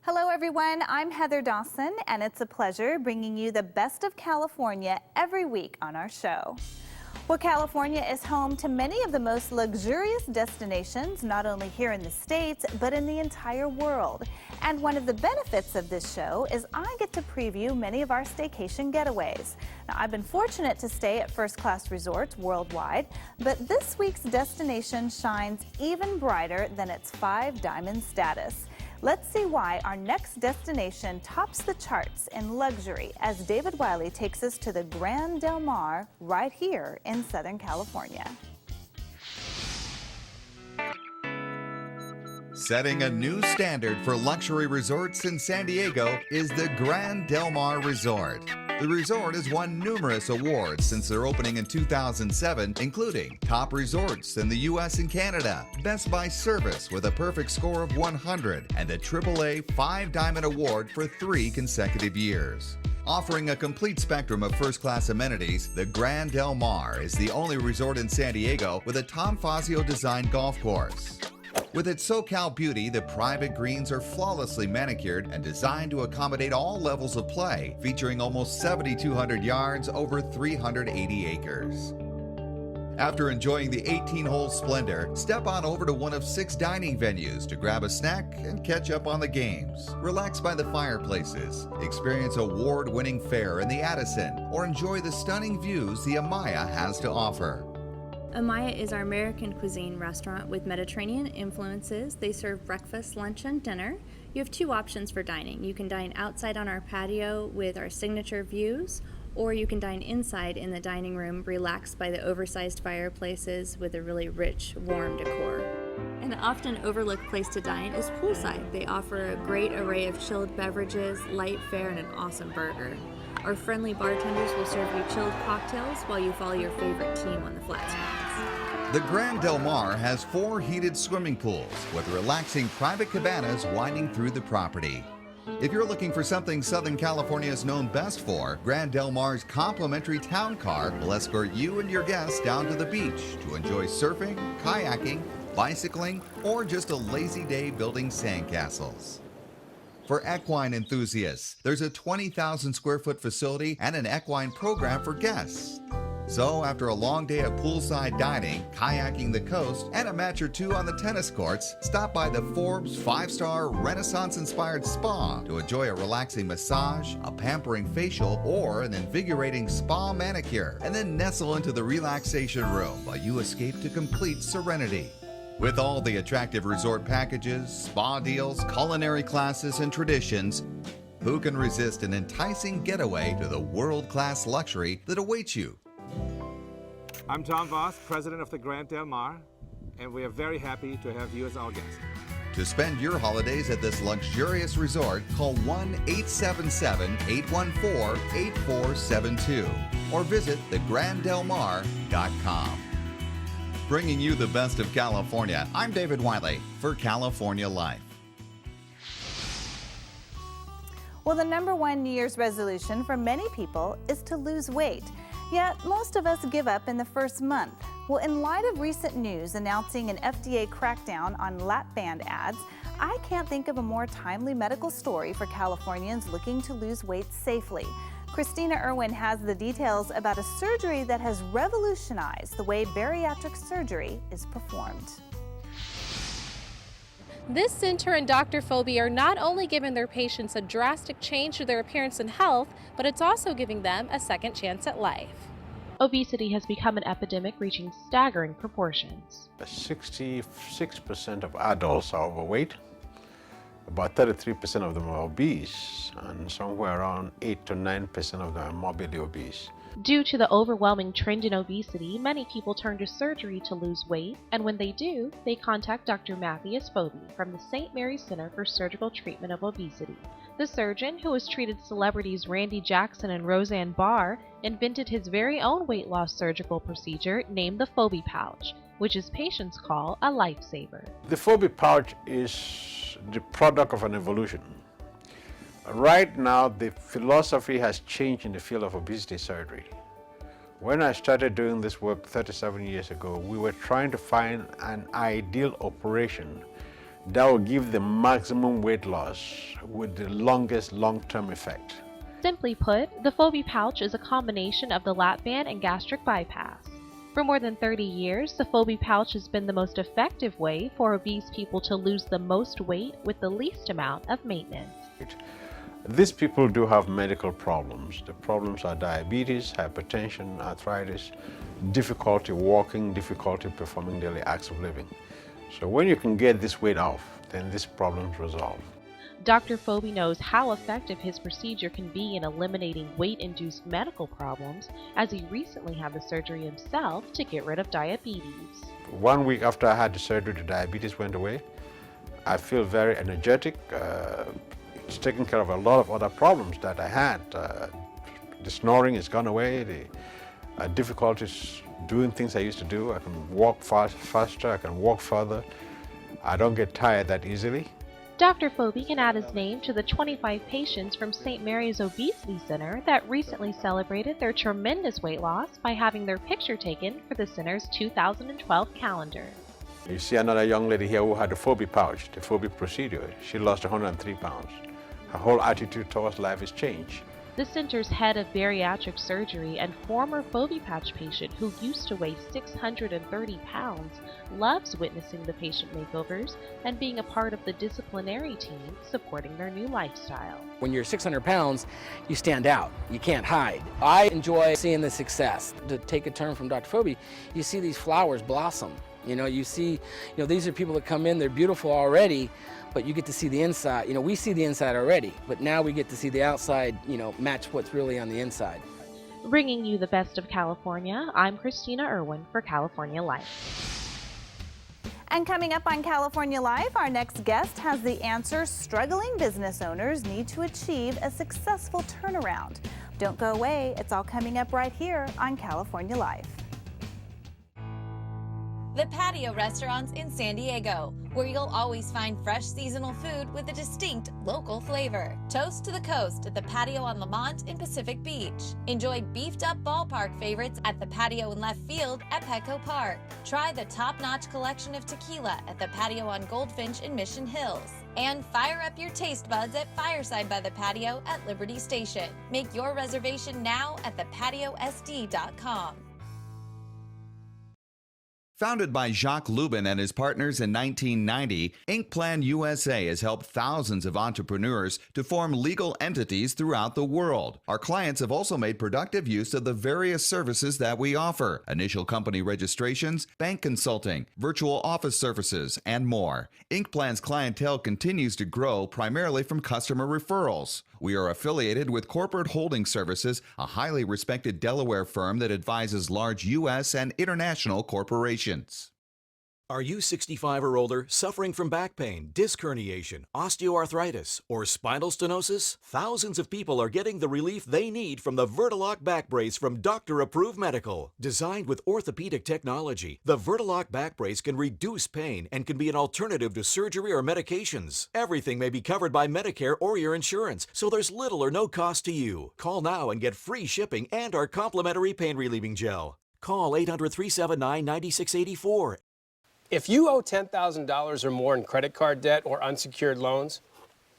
Hello everyone, I'm Heather Dawson and it's a pleasure bringing you the best of California every week on our show. Well, California is home to many of the most luxurious destinations, not only here in the States, but in the entire world. And one of the benefits of this show is I get to preview many of our staycation getaways. Now, I've been fortunate to stay at first-class resorts worldwide, but this week's destination shines even brighter than its 5-diamond status. Let's see why our next destination tops the charts in luxury as David Wiley takes us to the Grand Del Mar right here in Southern California. Setting a new standard for luxury resorts in San Diego is the Grand Del Mar Resort. The resort has won numerous awards since their opening in 2007, including Top Resorts in the U.S. and Canada, Best by Service with a perfect score of 100, and the AAA 5-Diamond Award for 3 consecutive years. Offering a complete spectrum of first-class amenities, the Grand Del Mar is the only resort in San Diego with a Tom Fazio-designed golf course. With its SoCal beauty, the private greens are flawlessly manicured and designed to accommodate all levels of play, featuring almost 7,200 yards over 380 acres. After enjoying the 18-hole splendor, step on over to one of 6 dining venues to grab a snack and catch up on the games. Relax by the fireplaces, experience award-winning fare in the Addison, or enjoy the stunning views the Amaya has to offer. Amaya is our American cuisine restaurant with Mediterranean influences. They serve breakfast, lunch, and dinner. You have 2 options for dining. You can dine outside on our patio with our signature views, or you can dine inside in the dining room, relaxed by the oversized fireplaces with a really rich, warm decor. An often overlooked place to dine is poolside. They offer a great array of chilled beverages, light fare, and an awesome burger. Our friendly bartenders will serve you chilled cocktails while you follow your favorite team on the flat screens. The Grand Del Mar has 4 heated swimming pools with relaxing private cabanas winding through the property. If you're looking for something Southern California is known best for, Grand Del Mar's complimentary town car will escort you and your guests down to the beach to enjoy surfing, kayaking, bicycling, or just a lazy day building sandcastles. For equine enthusiasts, there's a 20,000 square foot facility and an equine program for guests. So after a long day of poolside dining, kayaking the coast, and a match or 2 on the tennis courts, stop by the Forbes 5-star Renaissance-inspired spa to enjoy a relaxing massage, a pampering facial, or an invigorating spa manicure, and then nestle into the relaxation room while you escape to complete serenity. With all the attractive resort packages, spa deals, culinary classes, and traditions, who can resist an enticing getaway to the world-class luxury that awaits you? I'm John Voss, president of the Grand Del Mar, and we are very happy to have you as our guest. To spend your holidays at this luxurious resort, call 1-877-814-8472 or visit thegrandelmar.com. Bringing you the best of California, I'm David Wiley for California Life. Well, the #1 New Year's resolution for many people is to lose weight. Yet, most of us give up in the first month. Well, in light of recent news announcing an FDA crackdown on lap band ads, I can't think of a more timely medical story for Californians looking to lose weight safely. Christina Irwin has the details about a surgery that has revolutionized the way bariatric surgery is performed. This center and Dr. Phoebe are not only giving their patients a drastic change to their appearance and health, but it's also giving them a second chance at life. Obesity has become an epidemic reaching staggering proportions. 66% of adults are overweight. About 33% of them are obese, and somewhere around 8 to 9% of them are morbidly obese. Due to the overwhelming trend in obesity, many people turn to surgery to lose weight, and when they do, they contact Dr. Matthias Phoebe from the St. Mary's Center for Surgical Treatment of Obesity. The surgeon, who has treated celebrities Randy Jackson and Roseanne Barr, invented his very own weight loss surgical procedure named the Phoebe pouch, which his patients call a lifesaver. The Phoebe pouch is the product of an evolution. Right now, the philosophy has changed in the field of obesity surgery. When I started doing this work 37 years ago, we were trying to find an ideal operation that will give the maximum weight loss with the longest long-term effect. Simply put, the Fobi pouch is a combination of the lap band and gastric bypass. For more than 30 years, the Fobi pouch has been the most effective way for obese people to lose the most weight with the least amount of maintenance. These people do have medical problems. The problems are diabetes, hypertension, arthritis, difficulty walking, difficulty performing daily acts of living. So when you can get this weight off, then this problem's resolved. Dr. Fobi knows how effective his procedure can be in eliminating weight-induced medical problems, as he recently had the surgery himself to get rid of diabetes. 1 week after I had the surgery, the diabetes went away. I feel very energetic. It's taken care of a lot of other problems that I had. The snoring has gone away, the difficulties doing things I used to do. I can walk faster, I can walk further. I don't get tired that easily. Dr. Fobi can add his name to the 25 patients from St. Mary's Obesity Center that recently celebrated their tremendous weight loss by having their picture taken for the center's 2012 calendar. You see another young lady here who had the Fobi pouch, the Fobi procedure. She lost 103 pounds. Her whole attitude towards life has changed. The center's head of bariatric surgery and former Fobi patch patient who used to weigh 630 pounds loves witnessing the patient makeovers and being a part of the disciplinary team supporting their new lifestyle. When you're 600 pounds, you stand out. You can't hide. I enjoy seeing the success. To take a term from Dr. Fobi, you see these flowers blossom. You see, these are people that come in, they're beautiful already, but you get to see the inside. We see the inside already, but now we get to see the outside, match what's really on the inside. Bringing you the best of California, I'm Christina Irwin for California Life. And coming up on California Life, our next guest has the answer struggling business owners need to achieve a successful turnaround. Don't go away, it's all coming up right here on California Life. The Patio Restaurants in San Diego, where you'll always find fresh seasonal food with a distinct local flavor. Toast to the coast at the Patio on Lamont in Pacific Beach. Enjoy beefed up ballpark favorites at the Patio in Left Field at Petco Park. Try the top-notch collection of tequila at the Patio on Goldfinch in Mission Hills. And fire up your taste buds at Fireside by the Patio at Liberty Station. Make your reservation now at thepatiosd.com. Founded by Jacques Lubin and his partners in 1990, Inkplan USA has helped thousands of entrepreneurs to form legal entities throughout the world. Our clients have also made productive use of the various services that we offer: initial company registrations, bank consulting, virtual office services, and more. Inkplan's clientele continues to grow primarily from customer referrals. We are affiliated with Corporate Holding Services, a highly respected Delaware firm that advises large U.S. and international corporations. Are you 65 or older, suffering from back pain, disc herniation, osteoarthritis, or spinal stenosis? Thousands of people are getting the relief they need from the Vertilock back brace from Dr. Approved Medical. Designed with orthopedic technology, the Vertilock back brace can reduce pain and can be an alternative to surgery or medications. Everything may be covered by Medicare or your insurance, so there's little or no cost to you. Call now and get free shipping and our complimentary pain-relieving gel. Call 800-379-9684. If you owe $10,000 or more in credit card debt or unsecured loans,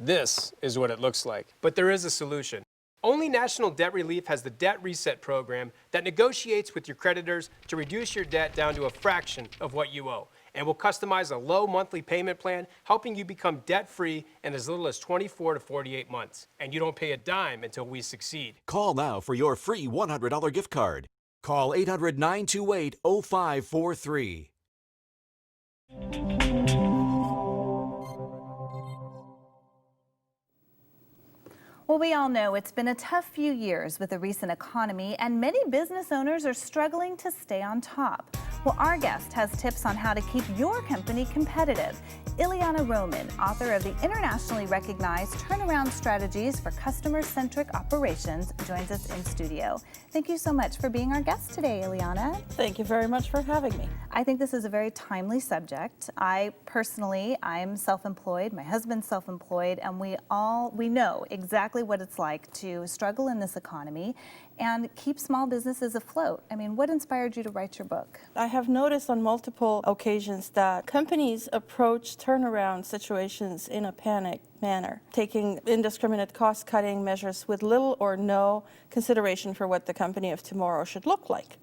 this is what it looks like. But there is a solution. Only National Debt Relief has the Debt Reset program that negotiates with your creditors to reduce your debt down to a fraction of what you owe, and will customize a low monthly payment plan, helping you become debt-free in as little as 24 to 48 months. And you don't pay a dime until we succeed. Call now for your free $100 gift card. Call 800-928-0543. Well, we all know it's been a tough few years with the recent economy, and many business owners are struggling to stay on top. Well, our guest has tips on how to keep your company competitive. Ileana Roman, author of the internationally recognized Turnaround Strategies for Customer-Centric Operations, joins us in studio. Thank you so much for being our guest today, Ileana. Thank you very much for having me. I think this is a very timely subject. I'm self-employed, my husband's self-employed, and we know exactly what it's like to struggle in this economy and keep small businesses afloat. I mean, what inspired you to write your book? I have noticed on multiple occasions that companies approach turnaround situations in a panicked manner, taking indiscriminate cost-cutting measures with little or no consideration for what the company of tomorrow should look like.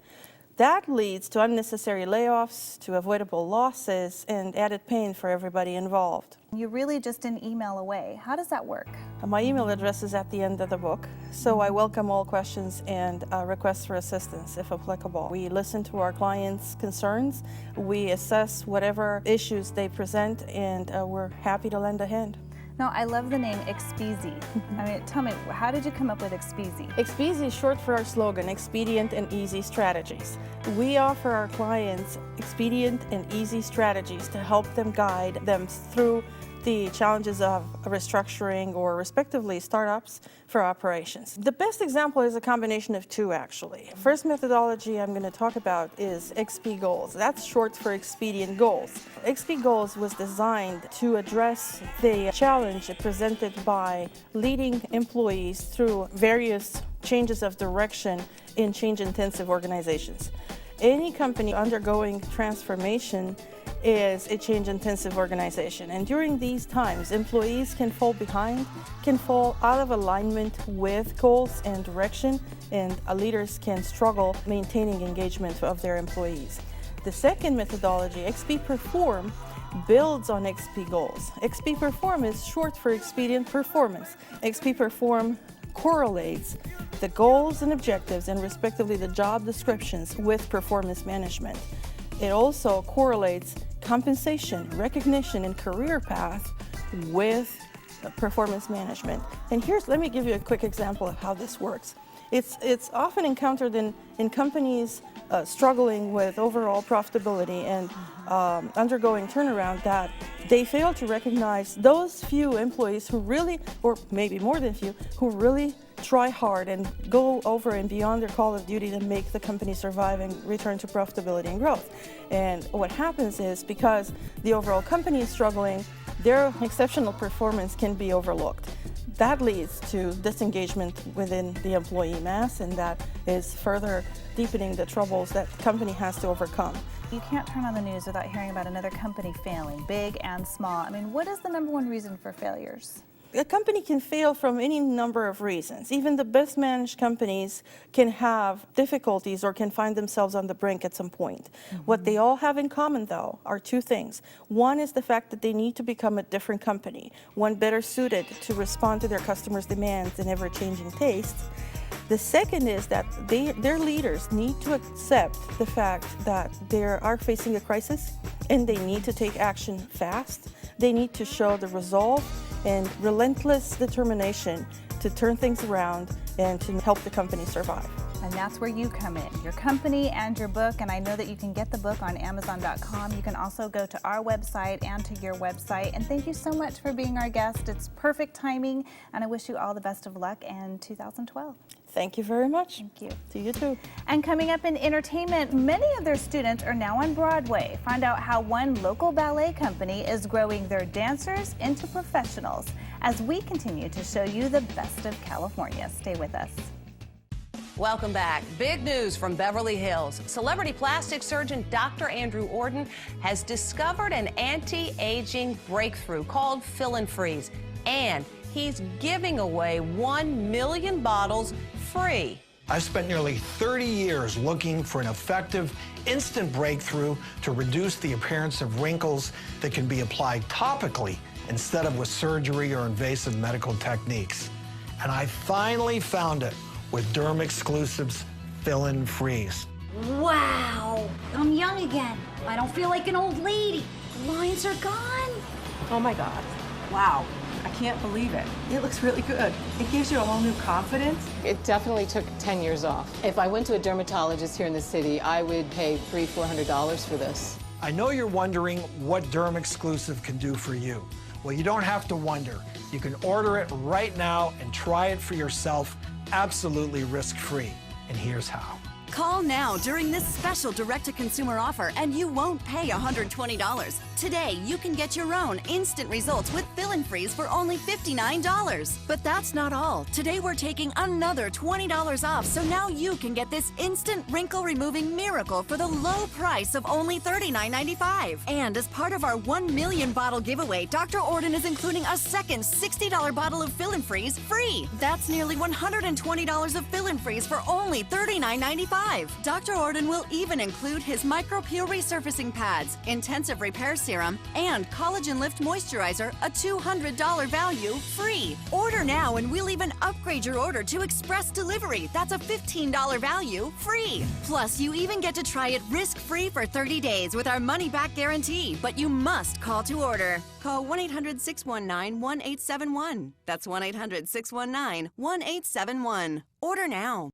That leads to unnecessary layoffs, to avoidable losses, and added pain for everybody involved. You're really just an email away. How does that work? My email address is at the end of the book, so I welcome all questions and requests for assistance if applicable. We listen to our clients' concerns, we assess whatever issues they present, and we're happy to lend a hand. No, I love the name Expeasy. I mean, tell me, how did you come up with Expeasy? Expeasy is short for our slogan, Expedient and Easy Strategies. We offer our clients expedient and easy strategies to help them guide them through the challenges of restructuring or respectively startups for operations. The best example is a combination of two, actually. First methodology I'm going to talk about is XP Goals. That's short for Expedient Goals. XP Goals was designed to address the challenge presented by leading employees through various changes of direction in change-intensive organizations. Any company undergoing transformation is a change-intensive organization. And during these times, employees can fall behind, can fall out of alignment with goals and direction, and leaders can struggle maintaining engagement of their employees. The second methodology, XP Perform, builds on XP Goals. XP Perform is short for Expedient Performance. XP Perform correlates the goals and objectives and respectively the job descriptions with performance management. It also correlates compensation, recognition, and career path with performance management. And let me give you a quick example of how this works. It's often encountered in companies struggling with overall profitability and undergoing turnaround that they fail to recognize those few employees who really, or maybe more than few, who really try hard and go over and beyond their call of duty to make the company survive and return to profitability and growth. And what happens is, because the overall company is struggling, their exceptional performance can be overlooked. That leads to disengagement within the employee mass, and that is further deepening the troubles that the company has to overcome. You can't turn on the news without hearing about another company failing, big and small. I mean, what is the number one reason for failures? A company can fail from any number of reasons. Even the best managed companies can have difficulties or can find themselves on the brink at some point. What they all have in common, though, are two things. One is the fact that they need to become a different company, one better suited to respond to their customers' demands and ever-changing tastes. The second is that their leaders need to accept the fact that they are facing a crisis and they need to take action fast. They need to show the resolve and relentless determination to turn things around and to help the company survive. And that's where you come in, your company and your book. And I know that you can get the book on Amazon.com. You can also go to our website and to your website. And thank you so much for being our guest. It's perfect timing, and I wish you all the best of luck in 2012. Thank you very much. Thank you. To you too. And coming up in entertainment, many of their students are now on Broadway. Find out how one local ballet company is growing their dancers into professionals as we continue to show you the best of California. Stay with us. Welcome back. Big news from Beverly Hills. Celebrity plastic surgeon Dr. Andrew Orden has discovered an anti-aging breakthrough called Fill and Freeze, and he's giving away 1 million bottles free. I've spent nearly 30 years looking for an effective, instant breakthrough to reduce the appearance of wrinkles that can be applied topically instead of with surgery or invasive medical techniques. And I finally found it with Derm Exclusive's Fill and Freeze. Wow, I'm young again. I don't feel like an old lady. The lines are gone. Oh my God, wow. I can't believe it. It looks really good. It gives you a whole new confidence. It definitely took 10 years off. If I went to a dermatologist here in the city, I would pay $300–400 for this. I know you're wondering what Derm Exclusive can do for you. Well, you don't have to wonder. You can order it right now and try it for yourself, absolutely risk-free. And here's how. Call now during this special direct-to-consumer offer and you won't pay $120. Today, you can get your own instant results with Fill and Freeze for only $59. But that's not all. Today, we're taking another $20 off, so now you can get this instant wrinkle-removing miracle for the low price of only $39.95. And as part of our 1 million bottle giveaway, Dr. Orden is including a second $60 bottle of Fill and Freeze free. That's nearly $120 of Fill and Freeze for only $39.95. Dr. Orden will even include his Micro Peel Resurfacing Pads, Intensive Repair Serum, and Collagen Lift Moisturizer, a $200 value, free. Order now and we'll even upgrade your order to express delivery. That's a $15 value, free. Plus, you even get to try it risk-free for 30 days with our money-back guarantee. But you must call to order. Call 1-800-619-1871. That's 1-800-619-1871. Order now.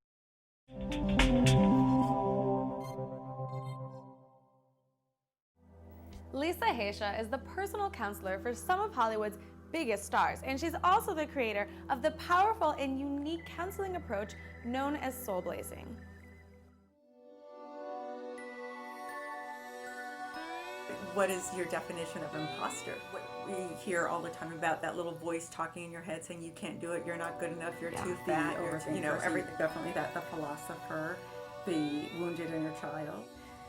Lisa Haisha is the personal counselor for some of Hollywood's biggest stars, and she's also the creator of the powerful and unique counseling approach known as soul blazing. What is your definition of imposter? We hear all the time about that little voice talking in your head saying you can't do it, you're not good enough, you're too fat, everything. Definitely that, the philosopher, the wounded inner child.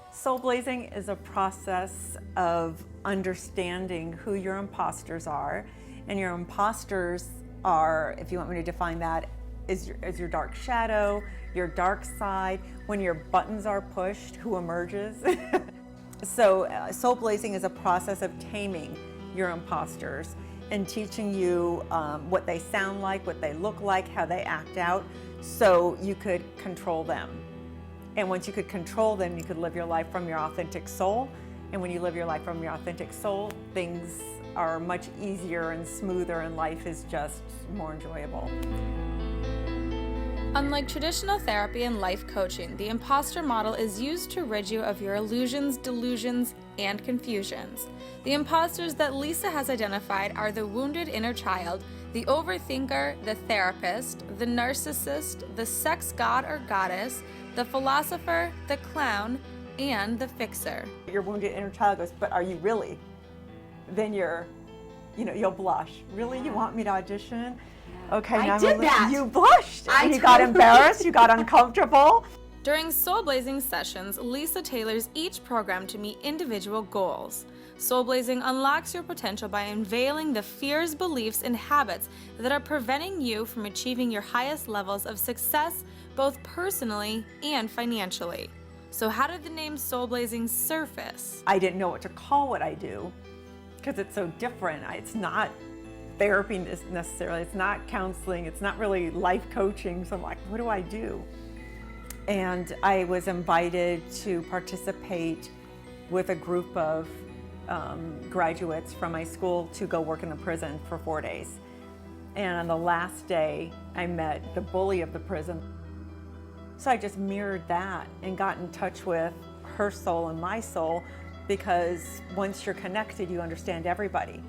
Soul blazing is a process of understanding who your imposters are, and your imposters are, if you want me to define that, is your dark shadow, your dark side. When your buttons are pushed, who emerges? So soul blazing is a process of taming your imposters and teaching you what they sound like, what they look like, how they act out, so you could control them. And once you could control them, you could live your life from your authentic soul. And when you live your life from your authentic soul, things are much easier and smoother, and life is just more enjoyable. Unlike traditional therapy and life coaching, the imposter model is used to rid you of your illusions, delusions, and confusions. The imposters that Lisa has identified are the wounded inner child, the overthinker, the therapist, the narcissist, the sex god or goddess, the philosopher, the clown, and the fixer. Your wounded inner child goes, but are you really? Then you'll blush. Really, you want me to audition? Okay, now you blushed. And you got embarrassed, you got uncomfortable. During soul blazing sessions, Lisa tailors each program to meet individual goals. Soul blazing unlocks your potential by unveiling the fears, beliefs, and habits that are preventing you from achieving your highest levels of success, both personally and financially. So how did the name soul blazing surface? I didn't know what to call what I do because it's so different. It's not therapy necessarily, it's not counseling, it's not really life coaching. So I'm like, what do I do? And I was invited to participate with a group of graduates from my school to go work in the prison for 4 days. And on the last day, I met the bully of the prison. So I just mirrored that and got in touch with her soul and my soul, because once you're connected, you understand everybody.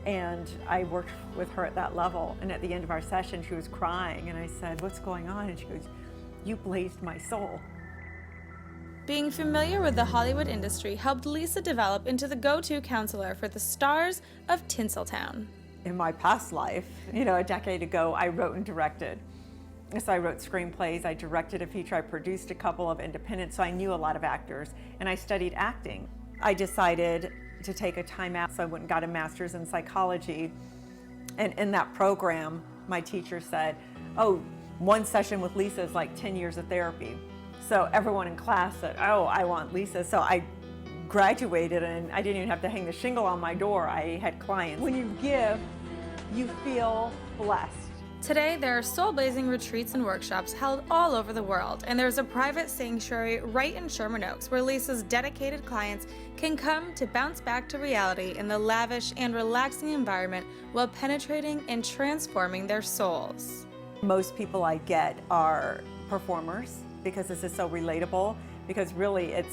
And I worked with her at that level. And at the end of our session, she was crying. And I said, what's going on? And she goes, you blazed my soul. Being familiar with the Hollywood industry helped Lisa develop into the go-to counselor for the stars of Tinseltown. In my past life, a decade ago, I wrote and directed. So I wrote screenplays, I directed a feature, I produced a couple of independent, so I knew a lot of actors, and I studied acting. I decided to take a time out, so I went and got a master's in psychology. And in that program, my teacher said, oh, one session with Lisa is like 10 years of therapy. So everyone in class said, oh, I want Lisa. So I graduated and I didn't even have to hang the shingle on my door. I had clients. When you give, you feel blessed. Today, there are soul-blazing retreats and workshops held all over the world, and there's a private sanctuary right in Sherman Oaks where Lisa's dedicated clients can come to bounce back to reality in the lavish and relaxing environment while penetrating and transforming their souls. Most people I get are performers, because this is so relatable, because really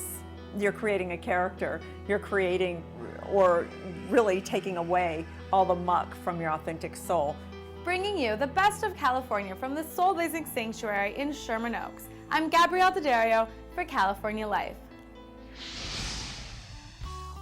you're creating a character, you're creating or really taking away all the muck from your authentic soul. Bringing you the best of California from the Soul Blazing Sanctuary in Sherman Oaks. I'm Gabrielle Daddario for California Life.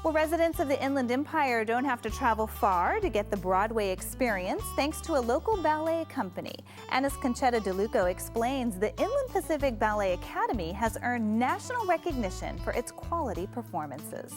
Well, residents of the Inland Empire don't have to travel far to get the Broadway experience thanks to a local ballet company. Anna's Conchetta DeLuco explains the Inland Pacific Ballet Academy has earned national recognition for its quality performances.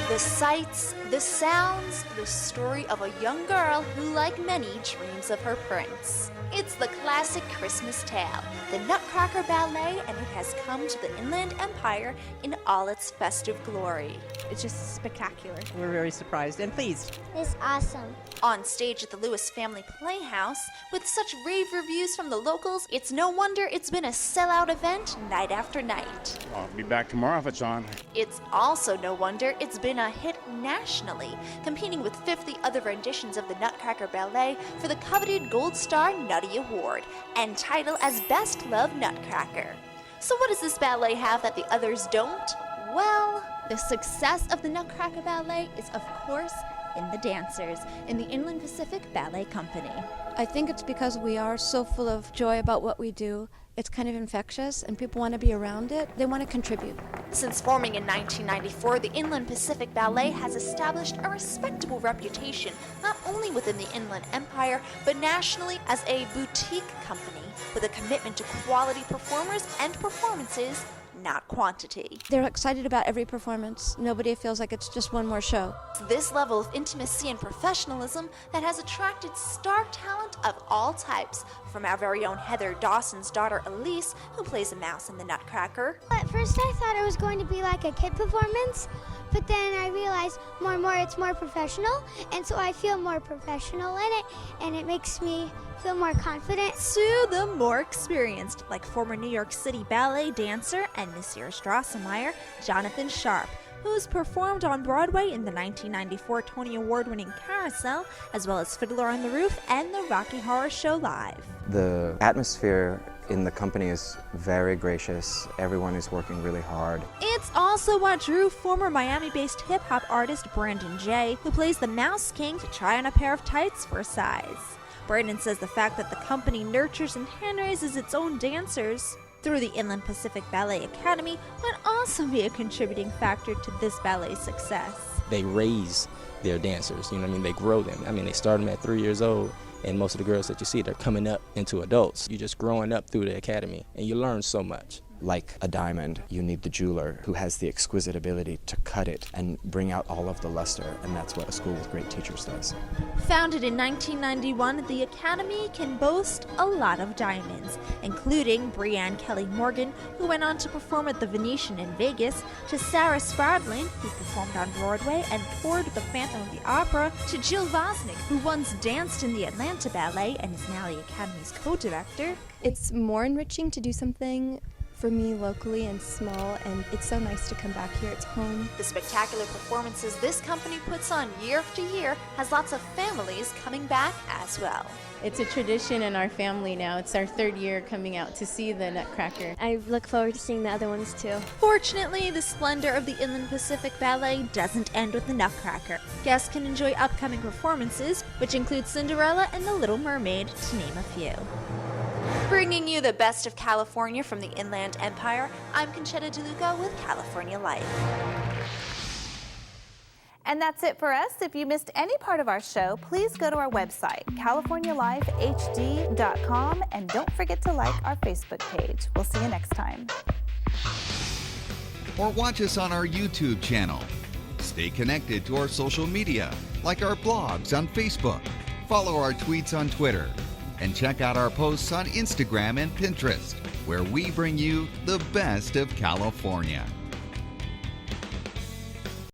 The sights, the sounds, the story of a young girl who, like many, dreams of her prince. It's the classic Christmas tale, the Nutcracker Ballet, and it has come to the Inland Empire in all its festive glory. It's just spectacular. We're very surprised and pleased. It's awesome. On stage at the Lewis Family Playhouse, with such rave reviews from the locals, it's no wonder it's been a sellout event night after night. I'll be back tomorrow if it's on. It's also no wonder it's been a hit nationally, competing with 50 other renditions of the Nutcracker Ballet for the coveted Gold Star Nutty Award and title as Best Loved Nutcracker. So what does this ballet have that the others don't? Well, the success of the Nutcracker Ballet is, of course, in the dancers in the Inland Pacific Ballet Company. I think it's because we are so full of joy about what we do. It's kind of infectious and people want to be around it. They want to contribute. Since forming in 1994, the Inland Pacific Ballet has established a respectable reputation not only within the Inland Empire, but nationally as a boutique company with a commitment to quality performers and performances, not quantity. They're excited about every performance. Nobody feels like it's just one more show. It's this level of intimacy and professionalism that has attracted star talent of all types, from our very own Heather Dawson's daughter Elise, who plays a mouse in the Nutcracker. At first I thought it was going to be like a kid performance, but then I realized more and more it's more professional, and so I feel more professional in it, and it makes me feel more confident. To the more experienced, like former New York City ballet dancer and Monsieur Strassenmeyer, Jonathan Sharp, who's performed on Broadway in the 1994 Tony Award-winning Carousel, as well as Fiddler on the Roof and the Rocky Horror Show Live. The atmosphere in the company is very gracious. Everyone is working really hard. It's also what drew former Miami-based hip-hop artist Brandon Jay, who plays the Mouse King, to try on a pair of tights for size. Brandon says the fact that the company nurtures and hand-raises its own dancers through the Inland Pacific Ballet Academy might also be a contributing factor to this ballet's success. They raise their dancers, you know what I mean? They grow them. I mean, they start them at 3 years old, and most of the girls that you see, they're coming up into adults. You're just growing up through the academy, and you learn so much. Like a diamond, you need the jeweler who has the exquisite ability to cut it and bring out all of the luster, and that's what a school with great teachers does. Founded in 1991, the Academy can boast a lot of diamonds, including Brianne Kelly Morgan, who went on to perform at the Venetian in Vegas, to Sarah Spradlin, who performed on Broadway and toured the Phantom of the Opera, to Jill Vosnick, who once danced in the Atlanta Ballet and is now the Academy's co-director. It's more enriching to do something for me locally and small, and it's so nice to come back here. It's home. The spectacular performances this company puts on year after year has lots of families coming back as well. It's a tradition in our family now. It's our third year coming out to see the Nutcracker. I look forward to seeing the other ones too. Fortunately, the splendor of the Inland Pacific Ballet doesn't end with the Nutcracker. Guests can enjoy upcoming performances, which include Cinderella and The Little Mermaid, to name a few. Bringing you the best of California from the Inland Empire, I'm Conchetta DeLuco with California Life. And that's it for us. If you missed any part of our show, please go to our website, californialifehd.com, and don't forget to like our Facebook page. We'll see you next time. Or watch us on our YouTube channel. Stay connected to our social media, like our blogs on Facebook. Follow our tweets on Twitter. And check out our posts on Instagram and Pinterest, where we bring you the best of California.